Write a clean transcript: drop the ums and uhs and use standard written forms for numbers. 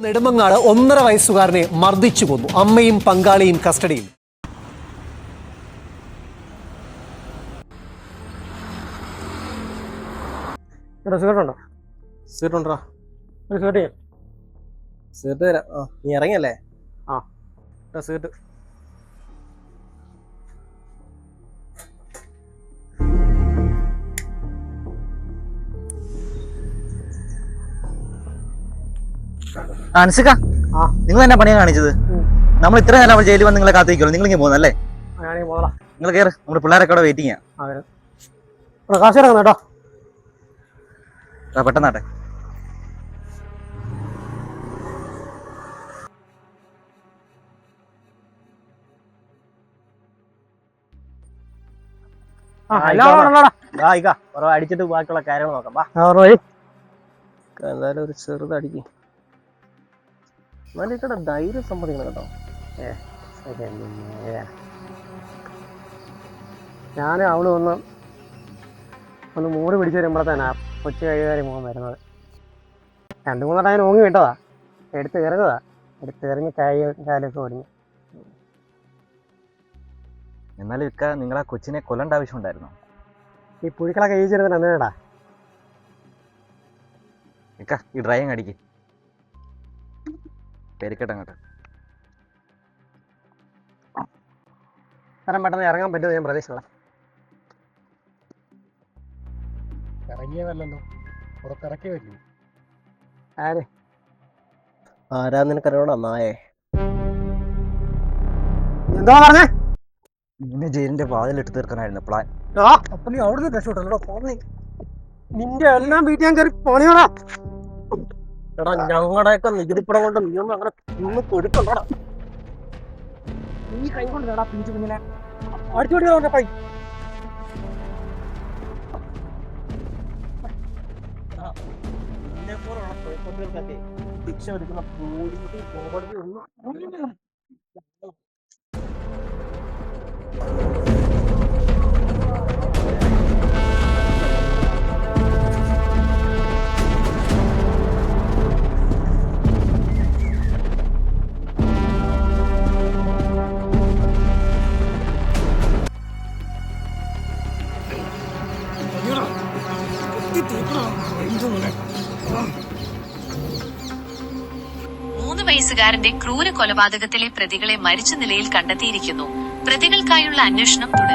നെടുമങ്ങാട് 1.5 വയസ്സുകാരനെ മർദ്ദിച്ചു കൊന്നു. അമ്മയും പങ്കാളിയും കസ്റ്റഡിയിൽ. നീ ഇറങ്ങിയല്ലേ? സീറ്റ് അൻസിക, നിങ്ങൾ എന്നാ പണിയാ കാണിച്ചത്? നമ്മൾ ഇത്ര നേരം ജയിലിൽ വന്ന് നിങ്ങളെ കാത്തിരിക്കുള്ളൂ. നിങ്ങൾ ഇങ്ങനെ പോകുന്നല്ലേ? നിങ്ങൾ കയറ്, നമ്മുടെ പിള്ളേരൊക്കെ അവിടെ വെയിറ്റിംഗ് കേട്ടോ. പെട്ടെന്നാട്ടെ. അടിച്ചിട്ട് ബാക്കിയുള്ള കാര്യങ്ങൾ നോക്കാം. എന്തായാലും ഒരു ചെറുതടിക്കും. നല്ല ഇക്കടെ ധൈര്യം സമ്മതിക്കണം കേട്ടോ. ഞാൻ അവള് ഒന്ന് മൂടി പിടിച്ച് വരുമ്പോഴത്തേനാ കൊച്ചു കഴിയുകാരി മോൻ വരുന്നത്. 2-3 ടൈം ഓങ്ങി വിട്ടതാ, എടുത്ത് എറിഞ്ഞ് കാലൊക്കെ ഒടിഞ്ഞു. എന്നാലും ഇക്ക, നിങ്ങൾ ആ കൊച്ചിനെ കൊല്ലണ്ട ആവശ്യം ഉണ്ടായിരുന്നോ? ഈ പുഴുക്കളൊക്കെ ഈച്ചിരുന്നിട്ട് എന്തിനാടാ ഇക്ക ഈ ഡ്രൈവിംഗ് അടിക്ക്. പെരിക്കട്ടെ അങ്ങോട്ട്. അത്രയും പെട്ടെന്ന് ഇറങ്ങാൻ പറ്റുമോ ഞാൻ പ്രതീക്ഷിച്ചില്ല. ഇറങ്ങിയതല്ലോ, പുറത്തിറക്കി വരില്ല. ആരാ നിനക്കറിയോടാ നായേ? എന്താ പറഞ്ഞേ? നിന്നെ ജയിലിന്റെ വാതിലിട്ട് തീർക്കാനായിരുന്നു പ്ലാൻ. അപ്പൊ നീ അവിടുന്ന് രക്ഷപ്പെട്ടോ? നിന്റെ എല്ലാം വീട്ടിൽ ഞാൻ കയറി പണിയോടാ. എടാ, ഞങ്ങളുടെയൊക്കെ നികുതിപ്പടം കൊണ്ട് നീ ഒന്നും അങ്ങനെ നിന്ന് കൊടുക്കണ്ടോടാ. നീ കൈ കൊണ്ടിടാ പിഞ്ചു കുഞ്ഞിനെ അടിച്ചോടിയാ കൈ. നിന്നെപ്പോലുള്ള കുഴപ്പങ്ങൾക്കൊക്കെ ശിക്ഷ എടുക്കുന്ന കോടതി ഒന്നും. വയസ്സുകാരന്റെ ക്രൂര കൊലപാതകത്തിലെ പ്രതികളെ മരിച്ച നിലയിൽ കണ്ടെത്തിയിരിക്കുന്നു. പ്രതികൾക്കായുള്ള അന്വേഷണം തുടരുന്നു.